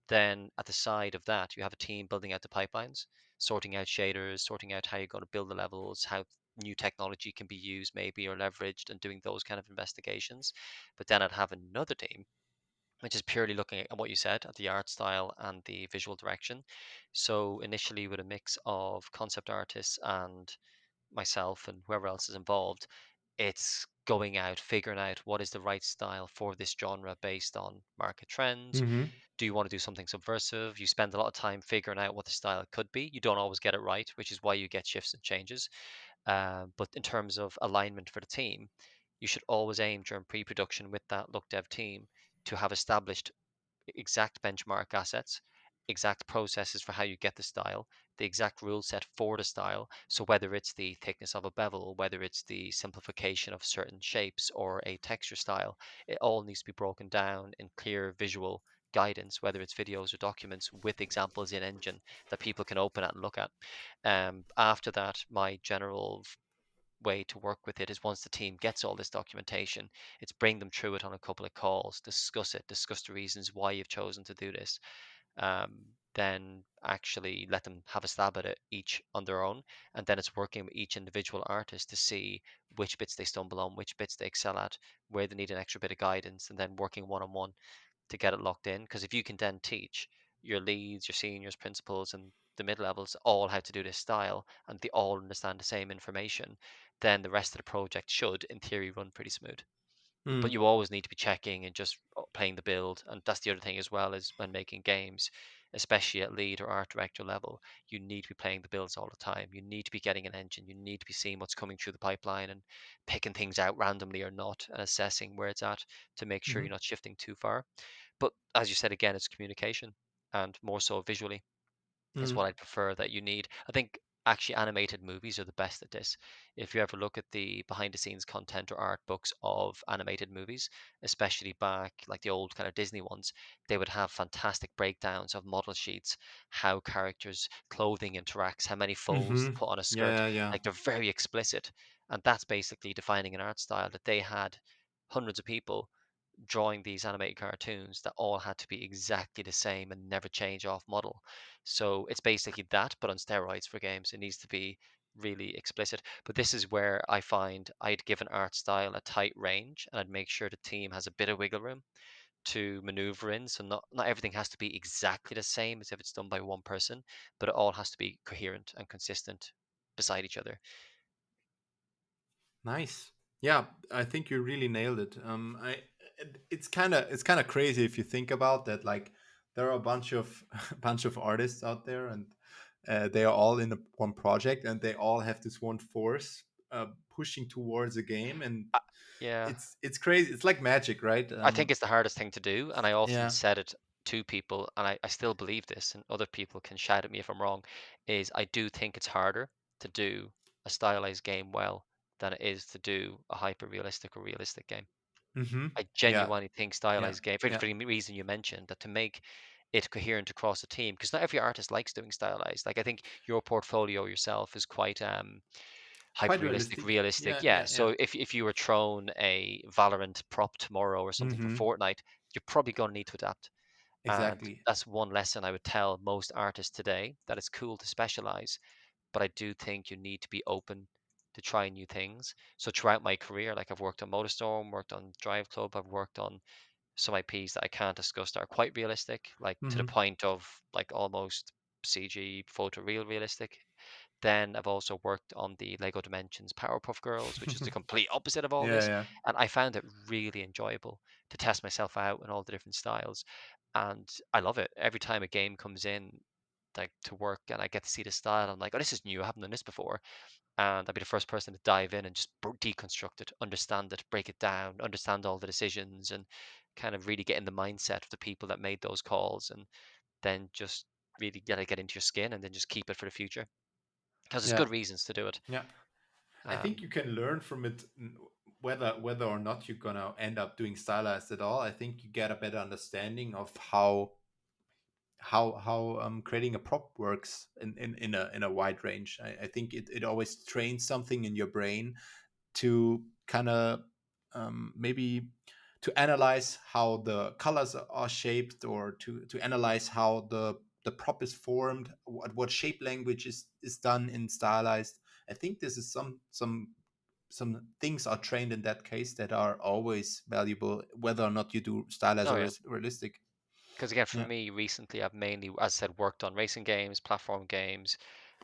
Then at the side of that, you have a team building out the pipelines, sorting out shaders, sorting out how you're going to build the levels, how new technology can be used maybe or leveraged, and doing those kind of investigations. But then I'd have another team which is purely looking at what you said, at the art style and the visual direction. So initially, with a mix of concept artists and myself and whoever else is involved, it's going out, figuring out what is the right style for this genre based on market trends. Mm-hmm. Do you want to do something subversive? You spend a lot of time figuring out what the style could be. You don't always get it right, which is why you get shifts and changes. But in terms of alignment for the team, you should always aim during pre-production with that look dev team to have established exact benchmark assets, exact processes for how you get the style, the exact rule set for the style. So whether it's the thickness of a bevel, whether it's the simplification of certain shapes or a texture style, it all needs to be broken down in clear visual guidance, whether it's videos or documents with examples in engine that people can open at and look at. After that, my general way to work with it is once the team gets all this documentation, it's bring them through it on a couple of calls, discuss it, discuss the reasons why you've chosen to do this, then actually let them have a stab at it each on their own. And then it's working with each individual artist to see which bits they stumble on, which bits they excel at, where they need an extra bit of guidance, and then working one on one to get it locked in. Because if you can then teach your leads, your seniors, principals, and the mid levels all how to do this style, and they all understand the same information, then the rest of the project should, in theory, run pretty smooth. But Mm. you always need to be checking and just playing the build. And that's the other thing as well, is when making games, especially at lead or art director level, you need to be playing the builds all the time. You need to be getting an engine. You need to be seeing what's coming through the pipeline and picking things out randomly or not, and assessing where it's at to make sure Mm-hmm. you're not shifting too far. But as you said again, it's communication, and more so visually is Mm-hmm. what I'd prefer that you need. I think actually animated movies are the best at this. If you ever look at the behind the scenes content or art books of animated movies, especially back like the old kind of Disney ones, they would have fantastic breakdowns of model sheets, how characters' clothing interacts, how many folds to Mm-hmm. put on a skirt. Yeah, yeah. Like they're very explicit. And that's basically defining an art style that they had hundreds of people drawing these animated cartoons that all had to be exactly the same and never change off model. So it's basically that, but on steroids for games. It needs to be really explicit. But this is where I find I'd give an art style a tight range, and I'd make sure the team has a bit of wiggle room to maneuver in. So not everything has to be exactly the same as if it's done by one person, but it all has to be coherent and consistent beside each other. Nice. Yeah, I think you really nailed it. It's kind of crazy if you think about that. Like there are a bunch of bunch of artists out there, and they are all in one project, and they all have this one force pushing towards a game, and Uh, yeah, it's crazy. It's like magic, right? I think it's the hardest thing to do, and I often Yeah. said it to people, and I still believe this, and other people can shout at me if I'm wrong, is I do think it's harder to do a stylized game well than it is to do a hyper realistic or realistic game. Mm-hmm. I Yeah. genuinely think Yeah. stylized game, Yeah. for the reason you mentioned, that to make it coherent across a team, because not every artist likes doing stylized. Like I think your portfolio yourself is quite Quite hyper realistic, realistic. realistic. Yeah. Yeah. Yeah. Yeah. So if you were thrown a Valorant prop tomorrow or something for Mm-hmm. Fortnite, you're probably going to need to adapt. And Exactly. that's one lesson I would tell most artists today, that it's cool to specialize, but I do think you need to be open to trying new things. So throughout my career, like I've worked on Motorstorm, worked on Drive Club, I've worked on some IPs that I can't discuss that are quite realistic, like to the Mm-hmm. point of like almost CG photoreal realistic. Then I've also worked on the Lego Dimensions Powerpuff Girls, which is the complete opposite of all Yeah. this. Yeah. And I found it really enjoyable to test myself out in all the different styles. And I love it. Every time a game comes in, like to work, and I get to see the style, I'm like, oh, this is new. I haven't done this before. And I'll be the first person to dive in and just deconstruct it, understand it, break it down, understand all the decisions, and kind of really get in the mindset of the people that made those calls, and then just really get into your skin, and then just keep it for the future because there's Yeah. good reasons to do it. Yeah. I think Um, you can learn from it, whether or not you're gonna end up doing stylized at all. I think you get a better understanding of how creating a prop works in a wide range. I think it always trains something in your brain to kind of maybe to analyze how the colors are shaped, or to analyze how the prop is formed, what shape language is done in stylized. I think this is some some things are trained in that case that are always valuable, whether or not you do stylized Oh or yeah. realistic. Because again, for Yeah. me, recently I've mainly, as I said, worked on racing games, platform games,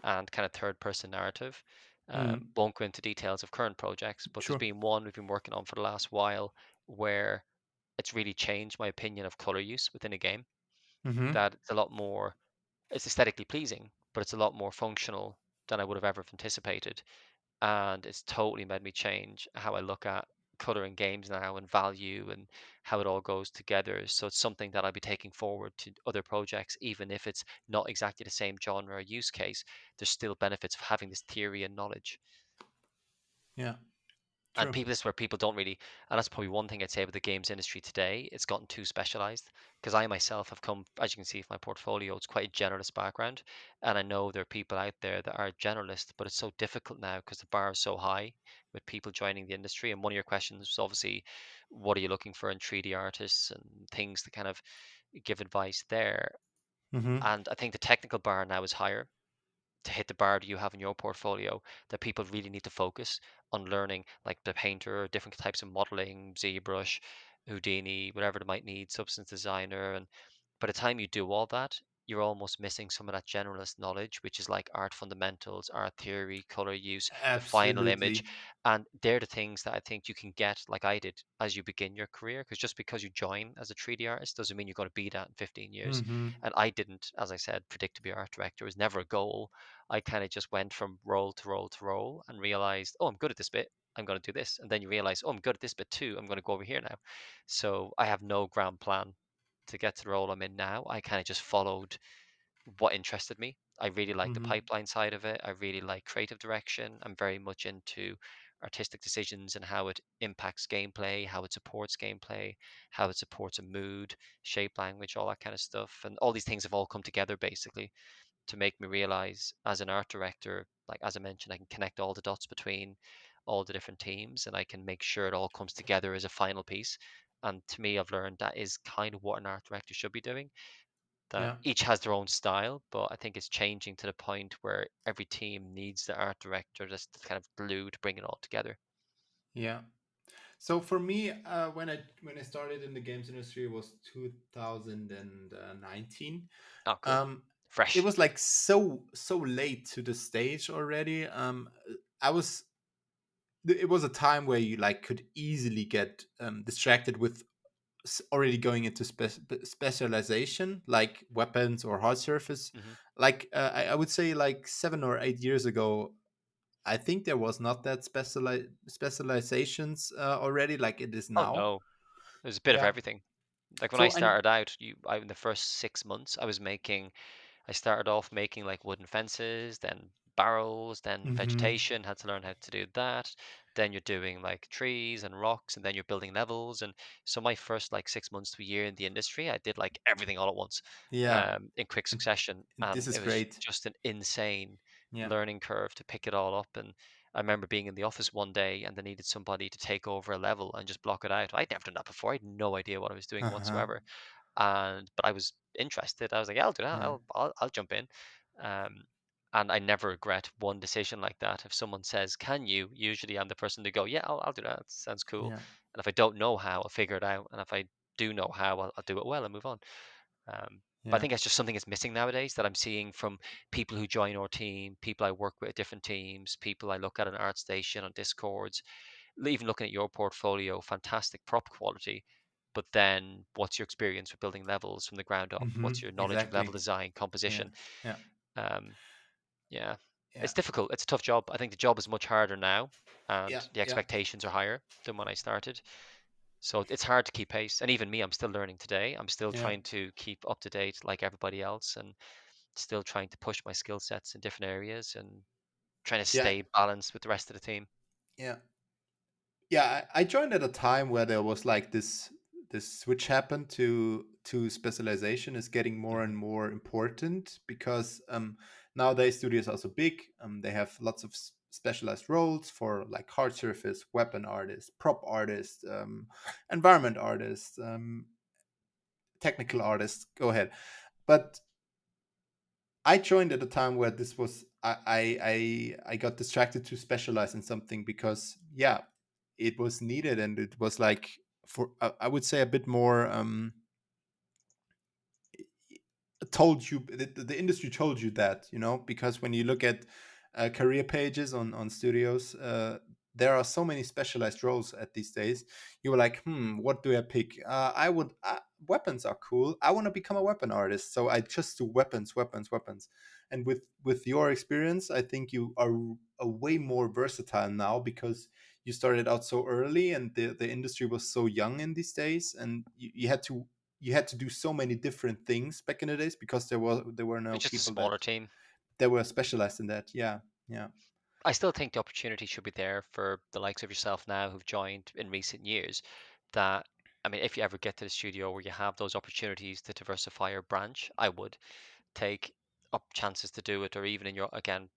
and kind of third-person narrative. Mm, Won't go into details of current projects, but there's sure. been one we've been working on for the last while where it's really changed my opinion of color use within a game. Mm-hmm. That it's a lot more, it's aesthetically pleasing, but it's a lot more functional than I would have ever anticipated. And it's totally made me change how I look at color in games now and value and how it all goes together. So it's something that I'll be taking forward to other projects, even if it's not exactly the same genre or use case. There's still benefits of having this theory and knowledge. Yeah. And True. people, this is where people don't really, and that's probably one thing I'd say about the games industry today. It's gotten too specialized because I myself have come, as you can see from my portfolio, it's quite a generalist background. And I know there are people out there that are generalists, but it's so difficult now because the bar is so high with people joining the industry. And one of your questions was obviously, what are you looking for in 3D artists and things to kind of give advice there. Mm-hmm. And I think the technical bar now is higher to hit the bar that you have in your portfolio, that people really need to focus on learning, like the painter, different types of modeling, ZBrush, Houdini, whatever they might need, substance designer. And by the time you do all that, you're almost missing some of that generalist knowledge, which is like art fundamentals, art theory, color use, the final image. Absolutely. And they're the things that I think you can get, like I did, as you begin your career. Because just because you join as a 3D artist doesn't mean you're going to be that in 15 years. Mm-hmm. And I didn't, as I said, predict to be art director. It was never a goal. I kind of just went from role to role to role and realized, oh, I'm good at this bit. I'm going to do this. And then you realize, oh, I'm good at this bit too. I'm going to go over here now. So I have no grand plan to get to the role I'm in now. I kind of just followed what interested me. I really like the Mm-hmm. pipeline side of it. I really like creative direction. I'm very much into artistic decisions and how it impacts gameplay, how it supports gameplay, how it supports a mood, shape language, all that kind of stuff. And all these things have all come together basically to make me realize as an art director, like as I mentioned, I can connect all the dots between all the different teams and I can make sure it all comes together as a final piece. And to me, I've learned that is kind of what an art director should be doing. That Yeah. each has their own style, but I think it's changing to the point where every team needs the art director that's kind of glue to bring it all together. Yeah. So for me, when I started in the games industry, it was 2019. Oh, cool. Um, it Fresh. was like so late to the stage already. I was it was a time where you like could easily get distracted with already going into specialization, like weapons or hard surface. Hmm. Like I would say, like 7 or 8 years ago, I think there was not that specializations already like it is Oh now. no, there's a bit of Yeah. everything. Like when I So and started out, in the first 6 months, I started off making like wooden fences, then barrels, then hmm vegetation, had to learn how to do that. Then you're doing like trees and rocks, and then you're building levels. And so my first like 6 months to a year in the industry, I did like everything all at once, yeah, in quick and, succession. and this And is it was great. just an insane Yeah. learning curve to pick it all up. And I remember being in the office one day and they needed somebody to take over a level and just block it out. I'd never done that before. I had no idea what I was doing Uh-huh. whatsoever, and but I was interested. I was like, yeah, I'll do that. Yeah. I'll jump in. Um, and I never regret one decision like that. If someone says, "Can you?" Usually, I'm the person to go, "Yeah, I'll do that. That sounds cool." Yeah. And if I don't know how, I'll figure it out. And if I do know how, I'll do it well and move on. But I Yeah. think that's just something that's missing nowadays that I'm seeing from people who join our team, people I work with at different teams, people I look at an art station on Discords, even looking at your portfolio, fantastic prop quality. But then what's your experience with building levels from the ground up? What's your knowledge of level Exactly. design, Yeah. composition? Yeah. Um, yeah, Yeah. it's difficult. It's a tough job. I think the job is much harder now, Yeah. and the Yeah. expectations are higher than when I started. So it's hard to keep pace. And even me, I'm still learning today. I'm still Yeah. trying to keep up to date like everybody else and still trying to push my skill sets in different areas and trying to Yeah. stay balanced with the rest of the team. Yeah. Yeah, I joined at a time where there was like this switch happened to specialization is getting more Hmm. and more important because nowadays studios are so big. They have lots of specialized roles for like hard surface, weapon artists, prop artists, environment artists, technical artists. Go ahead. But I joined at a time where this was I got distracted to specialize in something because yeah, it was needed, and it was like for I would say a bit more told you the industry told you that, you know, because when you look at career pages on studios, there are so many specialized roles at these days. You were like, what do I pick? I would weapons are cool. I want to become a weapon artist, so I just do weapons, weapons, weapons. And with your experience, I think you are a way more versatile now because you started out so early and the industry was so young in these days, and you had to do so many different things back in the days because there were no It's just a people smaller team. that were specialized in that. Yeah, yeah. I still think the opportunity should be there for the likes of yourself now who've joined in recent years. That, I mean, if you ever get to the studio where you have those opportunities to diversify your branch, I would take up chances to do it, or even in your, again,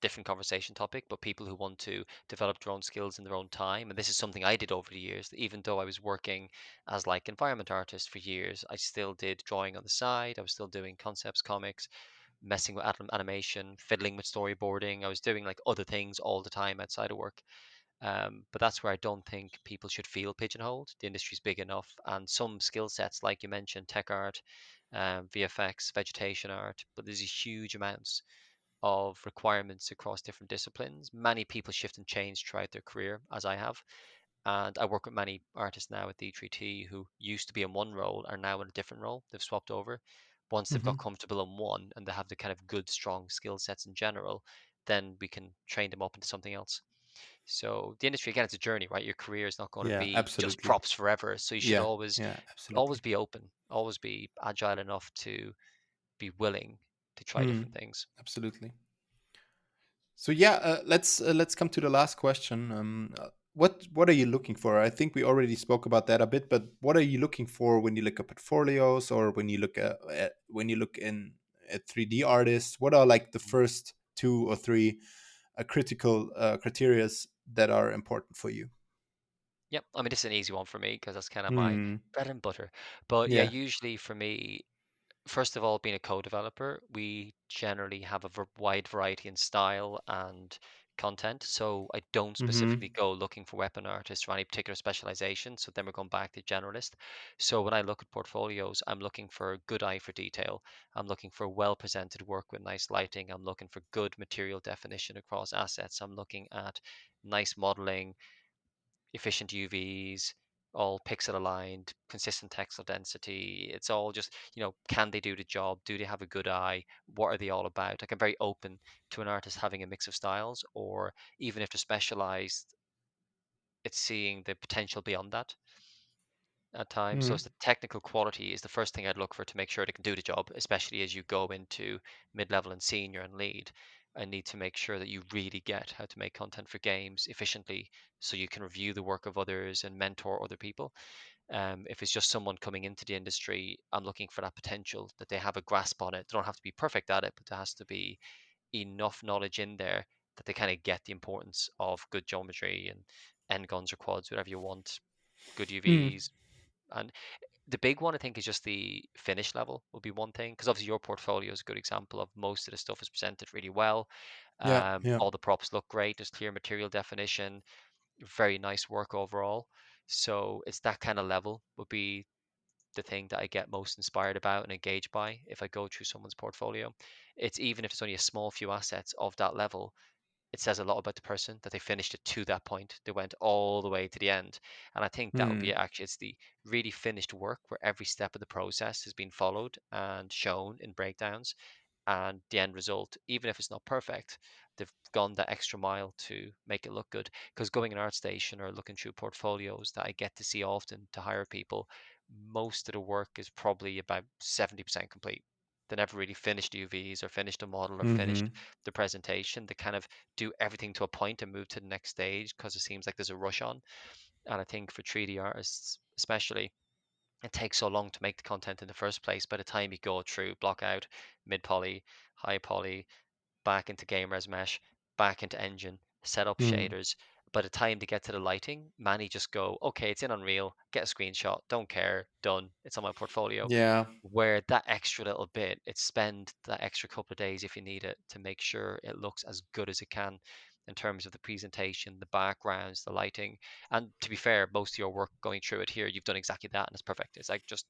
different conversation topic, but people who want to develop their own skills in their own time. And this is something I did over the years. Even though I was working as like environment artist for years, I still did drawing on the side. I was still doing concepts, comics, messing with animation, fiddling with storyboarding. I was doing like other things all the time outside of work. But that's where I don't think people should feel pigeonholed. The industry's big enough, and some skill sets, like you mentioned, tech art, VFX, vegetation art, but there's a huge amounts of requirements across different disciplines. Many people shift and change throughout their career, as I have. And I work with many artists now at d3t who used to be in one role are now in a different role. They've swapped over. Once they've got Hmm. comfortable in one and they have the kind of good, strong skill sets in general, then we can train them up into something else. So the industry, again, it's a journey, right? Your career is not going to Yeah, be just absolutely. props forever. So you should Yeah, always, yeah, always absolutely. be open, always be agile enough to be willing to try Hmm. different things. Absolutely. So yeah, let's come to the last question. What are you looking for? I think we already spoke about that a bit, but what are you looking for when you look at portfolios or when you look at when you look in at 3D artists? What are like the first two or three critical criterias that are important for you? Yep. I mean, this is an easy one for me because that's kind of my Hmm. bread and butter. But yeah, Yeah. usually for me, first of all, being a co-developer, we generally have a wide variety in style and content. So I don't Hmm. specifically go looking for weapon artists or any particular specialization. So then we're going back to generalist. So when I look at portfolios, I'm looking for a good eye for detail. I'm looking for well presented work with nice lighting. I'm looking for good material definition across assets. I'm looking at nice modeling, efficient UVs, all pixel aligned, consistent texel density. It's all just, can they do the job? Do they have a good eye? What are they all about? Like I'm very open to an artist having a mix of styles, or even if they're specialized, it's seeing the potential beyond that at times. So it's Hmm. the technical quality is the first thing I'd look for to make sure they can do the job, especially as you go into mid-level and senior and lead. I need to make sure that you really get how to make content for games efficiently so you can review the work of others and mentor other people. If it's just someone coming into the industry, I'm looking for that potential that they have a grasp on it. They don't have to be perfect at it, but there has to be enough knowledge in there that they kind of get the importance of good geometry and end guns or quads, whatever you want, good Hmm. UVs. And the big one, I think, is just the finish level would be one thing, because obviously your portfolio is a good example of most of the stuff is presented really well. Yeah. Yeah. All the props look great. There's clear material definition, very nice work overall. So it's that kind of level would be the thing that I get most inspired about and engaged by if I go through someone's portfolio. It's even if it's only a small few assets of that level, it says a lot about the person that they finished it to that point. They went all the way to the end. And I think that would be Hmm. actually, it's the really finished work where every step of the process has been followed and shown in breakdowns. And the end result, even if it's not perfect, they've gone that extra mile to make it look good. Because going in art station or looking through portfolios that I get to see often to hire people, most of the work is probably about 70% complete. They never really finished UVs or finished a model or finished Hmm. the presentation. They kind of do everything to a point and move to the next stage because it seems like there's a rush on. And I think for 3D artists, especially, it takes so long to make the content in the first place. By the time you go through block out, mid poly, high poly, back into game res mesh, back into engine, set up Hmm. shaders, by the time they get to the lighting, many just go, okay, it's in Unreal, get a screenshot, don't care, done, it's on my portfolio. Yeah. Where that extra little bit, it's spend that extra couple of days if you need it to make sure it looks as good as it can in terms of the presentation, the backgrounds, the lighting. And to be fair, most of your work going through it here, you've done exactly that and it's perfect. It's like just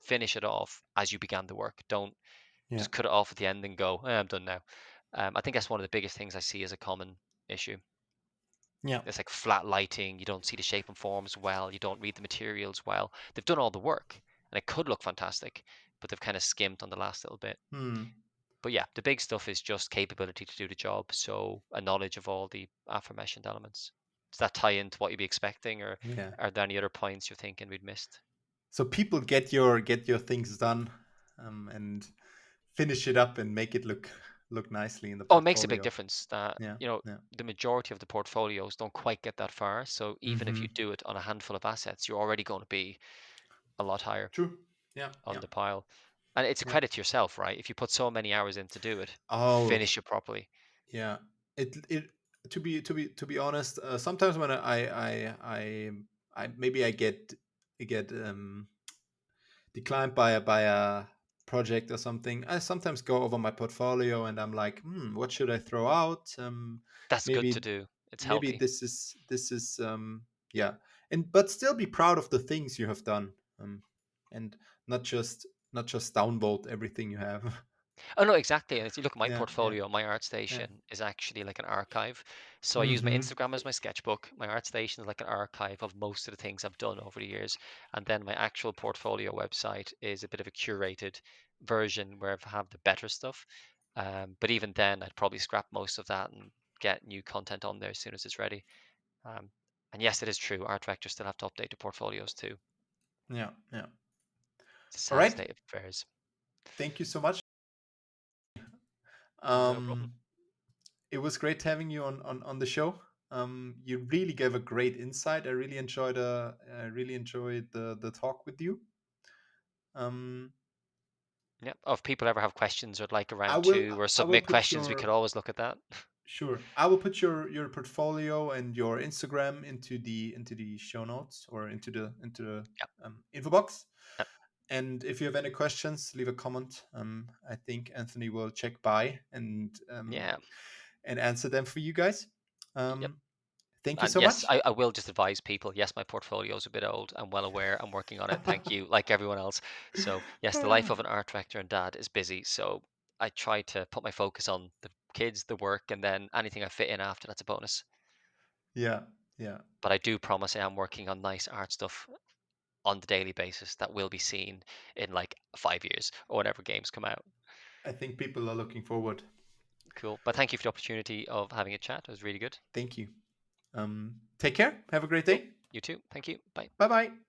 finish it off as you began the work. Don't Yeah. just cut it off at the end and go, I'm done now. I think that's one of the biggest things I see as a common issue. Yeah. It's like flat lighting, you don't see the shape and forms well, you don't read the materials well. They've done all the work and it could look fantastic, but they've kind of skimped on the last little bit. Hmm. But yeah, the big stuff is just capability to do the job. So a knowledge of all the aforementioned elements. Does that tie into what you'd be expecting, or Yeah. are there any other points you're thinking we'd missed? So people get your things done, and finish it up and make it look nicely in the Oh, it makes a big portfolio. difference that, Yeah. Yeah. the majority of the portfolios don't quite get that far. So even if you Mm-hmm. do it on a handful of assets, you're already going to be a lot higher True. Yeah. on Yeah. the pile. And it's a Yeah. credit to yourself, right? If you put so many hours in to do it, Oh, finish it properly. yeah. It to be honest, sometimes when I maybe I get declined by a project or something, I sometimes go over my portfolio and I'm like, what should I throw out? That's good to Maybe do. It's maybe healthy. this is yeah, and but still be proud of the things you have done, and not just downvote everything you have. Oh no, exactly. And if you look at my Yeah, yeah, portfolio, my yeah. ArtStation is actually like an archive. So I use my Mm-hmm. Instagram as my sketchbook. My ArtStation is like an archive of most of the things I've done over the years. And then my actual portfolio website is a bit of a curated version where I have the better stuff. But even then, I'd probably scrap most of that and get new content on there as soon as it's ready. Um, and yes, it is true. Art directors still have to update the portfolios too. Yeah, yeah. It's a All sad right. state of affairs. Thank you so much. No problem. um it was great having you on the show. You really gave a great insight. I really enjoyed the talk with you. um Yeah. Oh, if people ever have questions or like a I round will two or I will submit put questions, we your could always look at that. Sure. I will put your portfolio and your Instagram into the show notes, or into the Yeah. info box. Yeah. And if you have any questions, leave a comment. I think Anthony will check by Yeah. and answer them for you guys. Yep. Um, Thank you And so yes, much. I will just advise people. Yes, my portfolio is a bit old. I'm well aware. I'm working on it. Thank you, like everyone else. So yes, the life of an art director and dad is busy. So I try to put my focus on the kids, the work, and then anything I fit in after, that's a bonus. Yeah, yeah. But I do promise I am working on nice art stuff on the daily basis that will be seen in like 5 years or whenever games come out. I think people are looking forward. Cool. But thank you for the opportunity of having a chat. It was really good. Thank you. Take care. Have a great Cool. day. You too. Thank you. Bye. Bye bye.